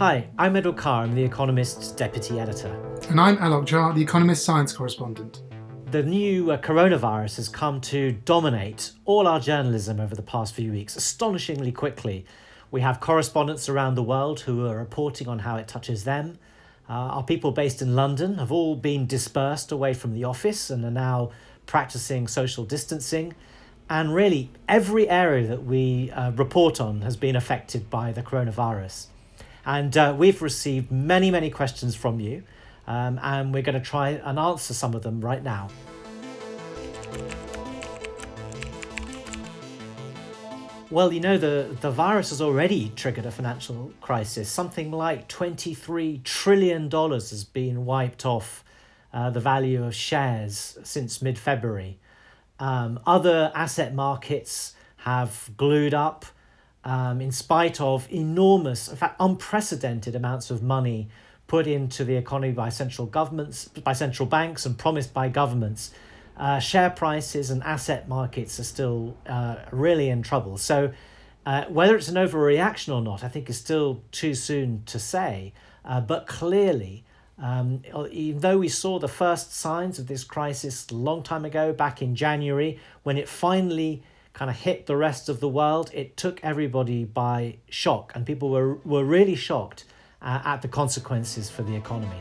Hi, I'm Edward Carr, I'm the Economist's deputy editor. And I'm Alok Jha, the Economist science correspondent. The new coronavirus has come to dominate all our journalism over the past few weeks, astonishingly quickly. We have correspondents around the world who are reporting on how it touches them. Our people based in London have all been dispersed away from the office and are now practicing social distancing. And really, every area that we report on has been affected by the coronavirus. And we've received many questions from you, and we're going to try and answer some of them right now. Well, you know, the virus has already triggered a financial crisis. Something like $23 trillion has been wiped off the value of shares since mid-February. Other asset markets have glued up. In spite of enormous, in fact, unprecedented amounts of money put into the economy by central governments, by central banks, and promised by governments, share prices and asset markets are still really in trouble. So whether it's an overreaction or not, I think is still too soon to say. But clearly, even though we saw the first signs of this crisis a long time ago, back in January, when it finally kind of hit the rest of the world, it took everybody by shock, and people were really shocked at the consequences for the economy.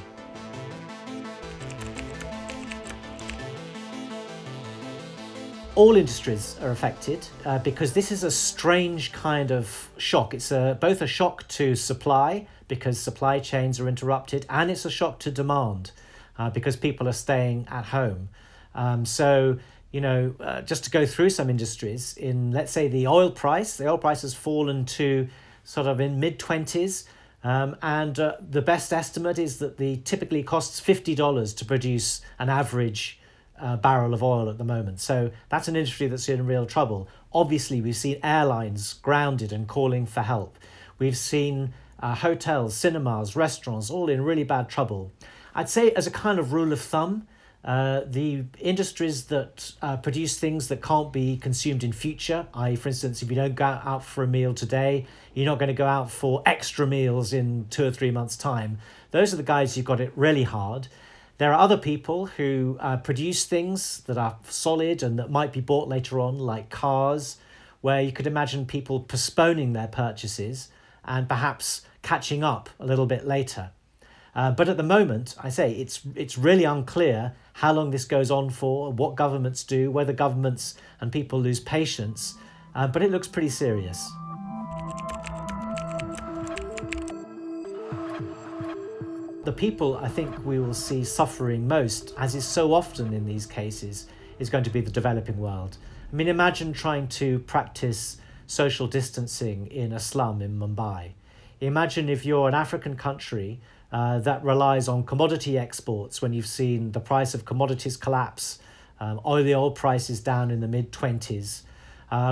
All industries are affected because this is a strange kind of shock. It's both a shock to supply because supply chains are interrupted, and it's a shock to demand because people are staying at home. Just to go through some industries, in, let's say, the oil price has fallen to sort of in mid-20s. The best estimate is that typically costs $50 to produce an average barrel of oil at the moment. So that's an industry that's in real trouble. Obviously, we've seen airlines grounded and calling for help. We've seen hotels, cinemas, restaurants, all in really bad trouble. I'd say, as a kind of rule of thumb, the industries that produce things that can't be consumed in future, i.e., for instance, if you don't go out for a meal today, you're not going to go out for extra meals in 2 or 3 months' time. Those are the guys who've got it really hard. There are other people who produce things that are solid and that might be bought later on, like cars, where you could imagine people postponing their purchases and perhaps catching up a little bit later. But at the moment, I say, it's really unclear how long this goes on for, what governments do, whether governments and people lose patience, but it looks pretty serious. The people I think we will see suffering most, as is so often in these cases, is going to be the developing world. I mean, imagine trying to practice social distancing in a slum in Mumbai. Imagine if you're an African country that relies on commodity exports when you've seen the price of commodities collapse, the oil price is down in the mid-20s,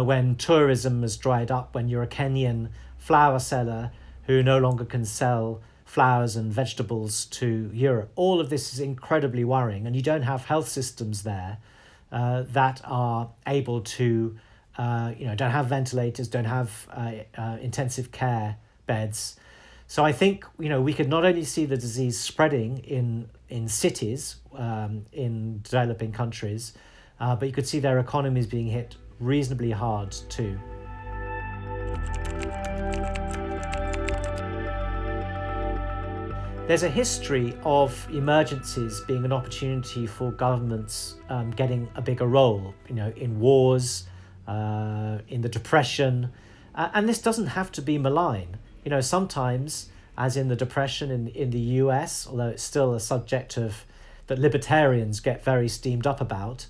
when tourism has dried up, when you're a Kenyan flower seller who no longer can sell flowers and vegetables to Europe. All of this is incredibly worrying, and you don't have health systems there that are able to, don't have ventilators, don't have intensive care beds. So I think, we could not only see the disease spreading in cities, in developing countries, but you could see their economies being hit reasonably hard too. There's a history of emergencies being an opportunity for governments getting a bigger role, in wars, in the Depression, and this doesn't have to be malign. Sometimes, as in the Depression in the US, although it's still a subject that libertarians get very steamed up about,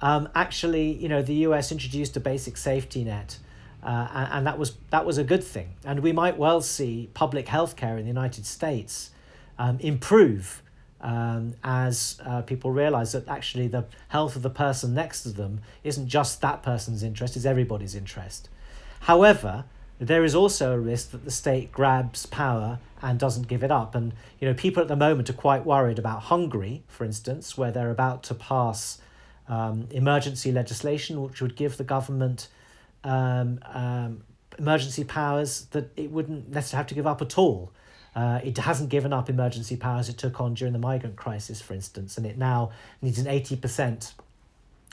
the US introduced a basic safety net, and that was a good thing. And we might well see public health care in the United States improve as people realize that actually the health of the person next to them isn't just that person's interest, it's everybody's interest. However, there is also a risk that the state grabs power and doesn't give it up. And, people at the moment are quite worried about Hungary, for instance, where they're about to pass emergency legislation, which would give the government emergency powers that it wouldn't necessarily have to give up at all. It hasn't given up emergency powers it took on during the migrant crisis, for instance, and it now needs an 80%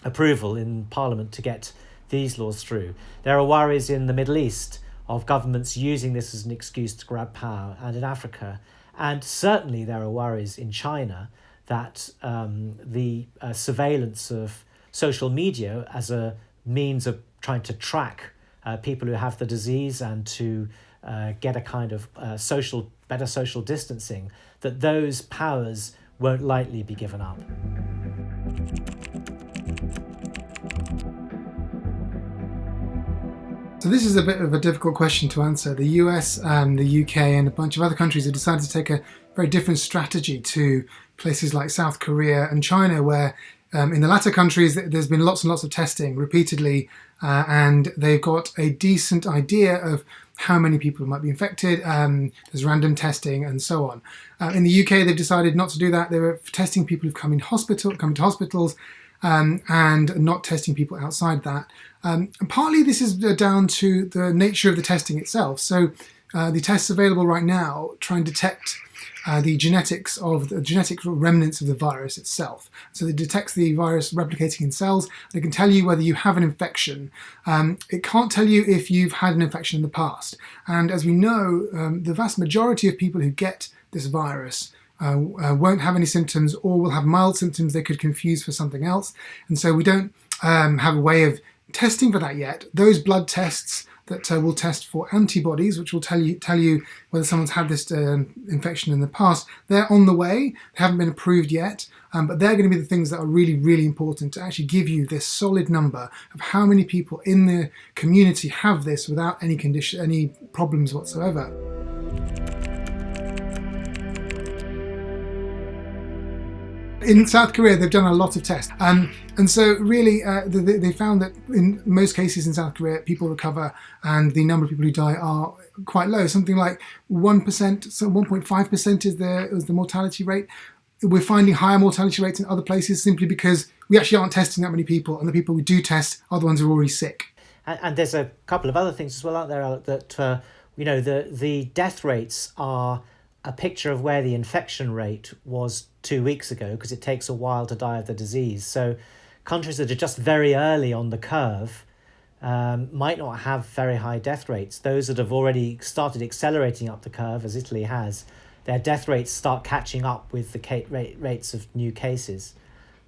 approval in Parliament to get these laws through. There are worries in the Middle East of governments using this as an excuse to grab power, and in Africa. And certainly there are worries in China that the surveillance of social media as a means of trying to track people who have the disease and to get a kind of better social distancing, that those powers won't lightly be given up. So this is a bit of a difficult question to answer. The US and the UK and a bunch of other countries have decided to take a very different strategy to places like South Korea and China, where in the latter countries there's been lots and lots of testing repeatedly, and they've got a decent idea of how many people might be infected. There's random testing and so on. In the UK, they've decided not to do that. They were testing people who've come to hospitals, and not testing people outside that. And partly this is down to the nature of the testing itself. So the tests available right now try and detect the genetic remnants of the virus itself. So it detects the virus replicating in cells. It can tell you whether you have an infection. It can't tell you if you've had an infection in the past. And as we know, the vast majority of people who get this virus won't have any symptoms, or will have mild symptoms they could confuse for something else. And so we don't have a way of testing for that yet. Those blood tests that will test for antibodies, which will tell you whether someone's had this infection in the past, they're on the way. They haven't been approved yet, but they're going to be the things that are really, really important to actually give you this solid number of how many people in the community have this without any problems whatsoever. In South Korea, they've done a lot of tests. And so really, they found that in most cases in South Korea, people recover and the number of people who die are quite low. Something like 1%, so 1.5% is the mortality rate. We're finding higher mortality rates in other places simply because we actually aren't testing that many people, and the people we do test are the ones who are already sick. And there's a couple of other things as well, aren't there, Alec, that the death rates are a picture of where the infection rate was 2 weeks ago, because it takes a while to die of the disease. So countries that are just very early on the curve might not have very high death rates. Those that have already started accelerating up the curve, as Italy has, their death rates start catching up with the rates of new cases.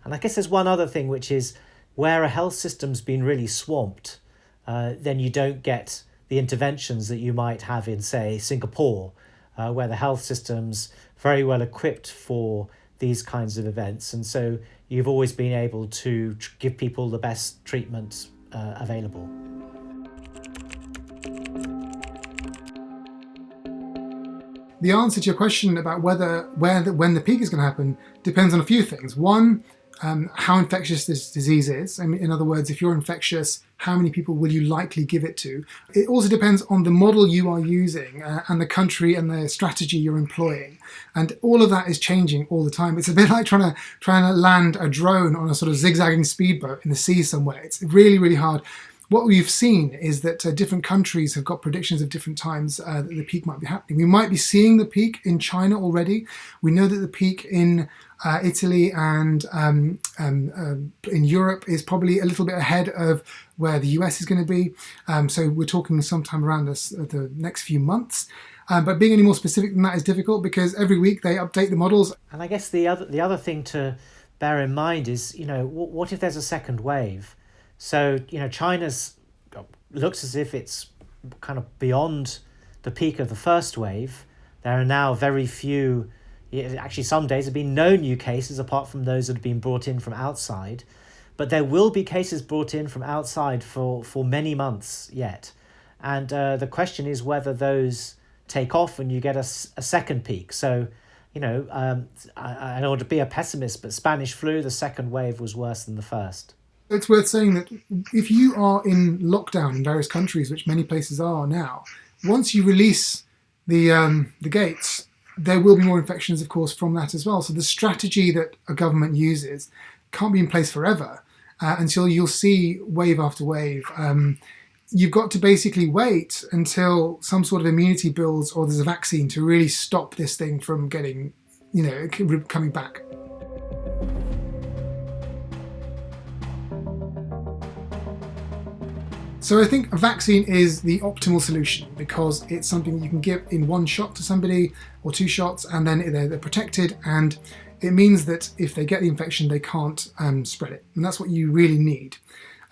And I guess there's one other thing, which is where a health system's been really swamped, then you don't get the interventions that you might have in, say, Singapore, where the health system's very well equipped for these kinds of events. And so you've always been able to give people the best treatment available. The answer to your question about when the peak is going to happen depends on a few things. One, how infectious this disease is. I mean, in other words, if you're infectious, how many people will you likely give it to? It also depends on the model you are using and the country and the strategy you're employing. And all of that is changing all the time. It's a bit like trying to land a drone on a sort of zigzagging speedboat in the sea somewhere. It's really, really hard. What we've seen is that different countries have got predictions of different times that the peak might be happening. We might be seeing the peak in China already. We know that the peak in Italy and in Europe is probably a little bit ahead of where the US is going to be. So we're talking sometime around the next few months. But being any more specific than that is difficult because every week they update the models. And I guess the other thing to bear in mind is, what if there's a second wave? So, China's looks as if it's kind of beyond the peak of the first wave. There are now very few, actually some days have been no new cases apart from those that have been brought in from outside. But there will be cases brought in from outside for many months yet. And the question is whether those take off and you get a second peak. So, I don't want to be a pessimist, but Spanish flu, the second wave was worse than the first. It's worth saying that if you are in lockdown in various countries, which many places are now, once you release the gates, there will be more infections, of course, from that as well. So the strategy that a government uses can't be in place forever until you'll see wave after wave. you've got to basically wait until some sort of immunity builds or there's a vaccine to really stop this thing from getting, coming back. So I think a vaccine is the optimal solution because it's something you can give in one shot to somebody or two shots, and then they're protected, and it means that if they get the infection, they can't spread it. And that's what you really need.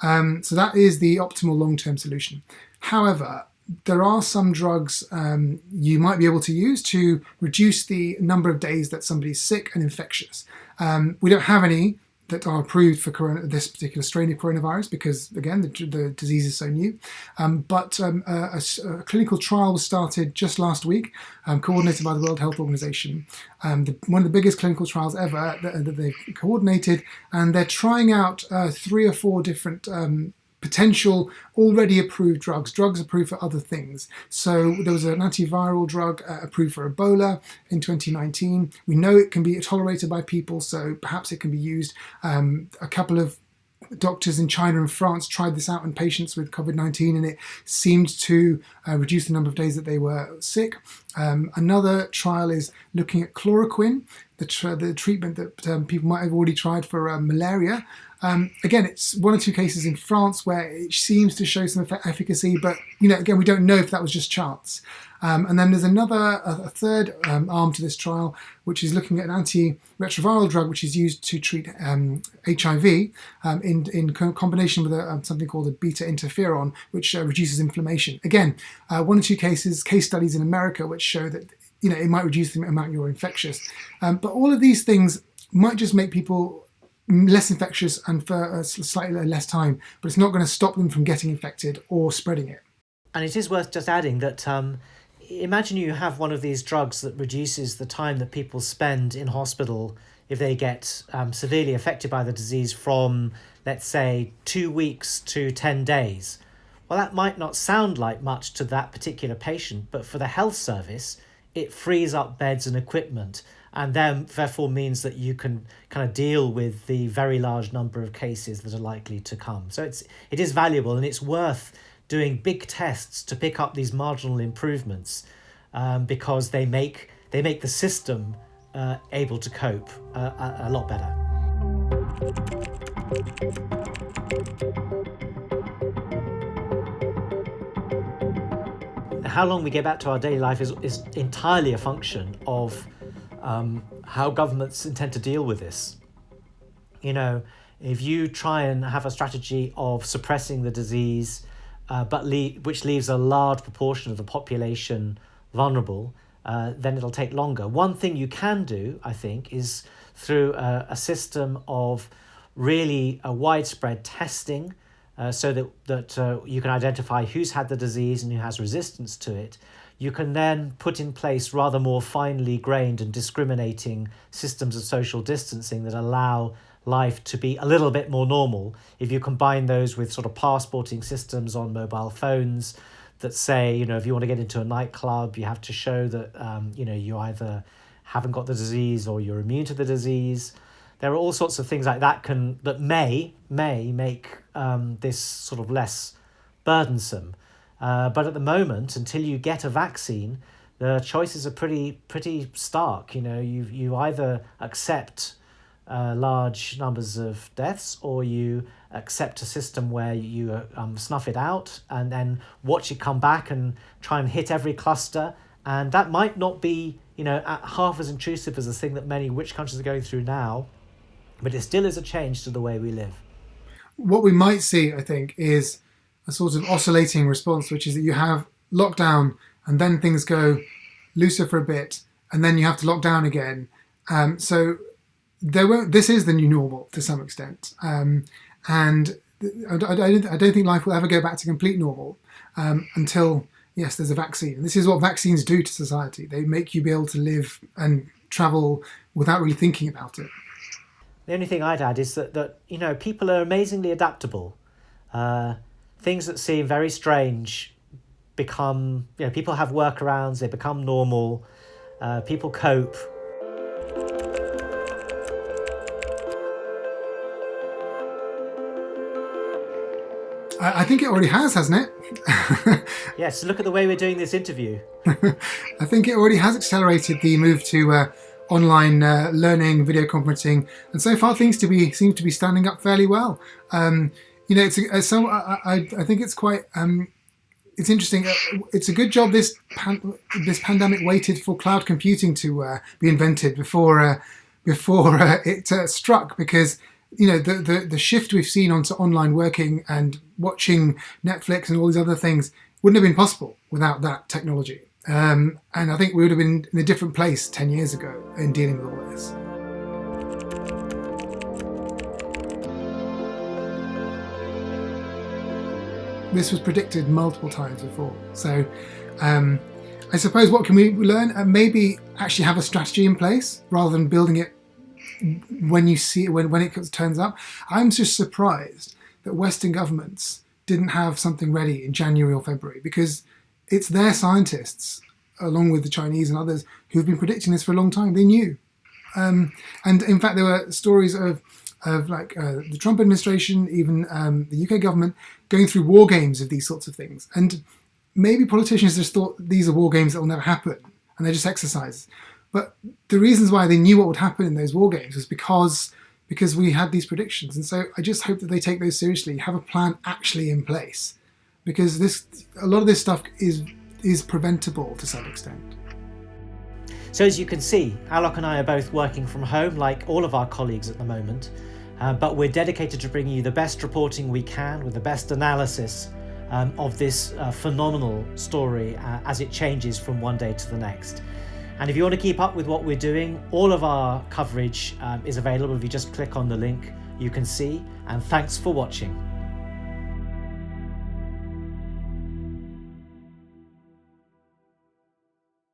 So that is the optimal long-term solution. However, there are some drugs you might be able to use to reduce the number of days that somebody's sick and infectious. We don't have any that are approved for this particular strain of coronavirus because, again, the disease is so new. But a clinical trial was started just last week, coordinated by the World Health Organization. One of the biggest clinical trials ever that they've coordinated, and they're trying out 3 or 4 different potential already approved drugs approved for other things. So there was an antiviral drug approved for Ebola in 2019. We know it can be tolerated by people, so perhaps it can be used. A couple of doctors in China and France tried this out in patients with Covid-19, and it seemed to reduce the number of days that they were sick. Another trial is looking at chloroquine, the treatment that people might have already tried for malaria. Again, it's 1 or 2 cases in France where it seems to show some efficacy, but again, we don't know if that was just chance. And then there's a third arm to this trial, which is looking at an antiretroviral drug, which is used to treat HIV in combination with something called a beta interferon, which reduces inflammation. Again, 1 or 2 case studies in America which show that it might reduce the amount you're infectious. But all of these things might just make people less infectious and for slightly less time, but it's not going to stop them from getting infected or spreading it. And it is worth just adding that imagine you have one of these drugs that reduces the time that people spend in hospital if they get severely affected by the disease from, let's say, 2 weeks to 10 days. Well, that might not sound like much to that particular patient, but for the health service, it frees up beds and equipment, and then therefore means that you can kind of deal with the very large number of cases that are likely to come. So it is valuable, and it's worth doing big tests to pick up these marginal improvements because they make the system able to cope a lot better. How long we get back to our daily life is entirely a function of how governments intend to deal with this. If you try and have a strategy of suppressing the disease, which leaves a large proportion of the population vulnerable, then it'll take longer. One thing you can do, I think, is through a system of really widespread testing, so that you can identify who's had the disease and who has resistance to it. You can then put in place rather more finely grained and discriminating systems of social distancing that allow life to be a little bit more normal. If you combine those with sort of passporting systems on mobile phones that say, if you want to get into a nightclub, you have to show that, you either haven't got the disease or you're immune to the disease. There are all sorts of things like that that may make this sort of less burdensome. But at the moment, until you get a vaccine, the choices are pretty stark. You either accept large numbers of deaths, or you accept a system where you snuff it out and then watch it come back and try and hit every cluster. And that might not be half as intrusive as the thing that many rich countries are going through now, but it still is a change to the way we live. What we might see, I think, is a sort of oscillating response, which is that you have lockdown and then things go looser for a bit and then you have to lock down again. So this is the new normal to some extent. And I don't think life will ever go back to complete normal until, yes, there's a vaccine. And this is what vaccines do to society. They make you be able to live and travel without really thinking about it. The only thing I'd add is that people are amazingly adaptable. Things that seem very strange become, people have workarounds, they become normal, people cope. I think it already has, hasn't it? Yes, look at the way we're doing this interview. I think it already has accelerated the move to online learning, video conferencing, and so far things seem to be standing up fairly well. I think it's quite it's interesting. It's a good job this pandemic waited for cloud computing to be invented before it struck, because the shift we've seen onto online working and watching Netflix and all these other things wouldn't have been possible without that technology. And I think we would have been in a different place 10 years ago in dealing with all this. This was predicted multiple times before. So I suppose what can we learn? Maybe actually have a strategy in place rather than building it when you see it, when it turns up. I'm just surprised that Western governments didn't have something ready in January or February, because it's their scientists, along with the Chinese and others, who've been predicting this for a long time. They knew. And in fact, there were stories of the Trump administration, even the UK government, going through war games of these sorts of things. And maybe politicians just thought these are war games that will never happen, and they're just exercises. But the reasons why they knew what would happen in those war games was because we had these predictions. And so I just hope that they take those seriously, have a plan actually in place, because a lot of this stuff is preventable to some extent. So as you can see, Alok and I are both working from home like all of our colleagues at the moment, but we're dedicated to bringing you the best reporting we can with the best analysis of this phenomenal story as it changes from one day to the next. And if you want to keep up with what we're doing, all of our coverage is available. If you just click on the link, you can see. And thanks for watching.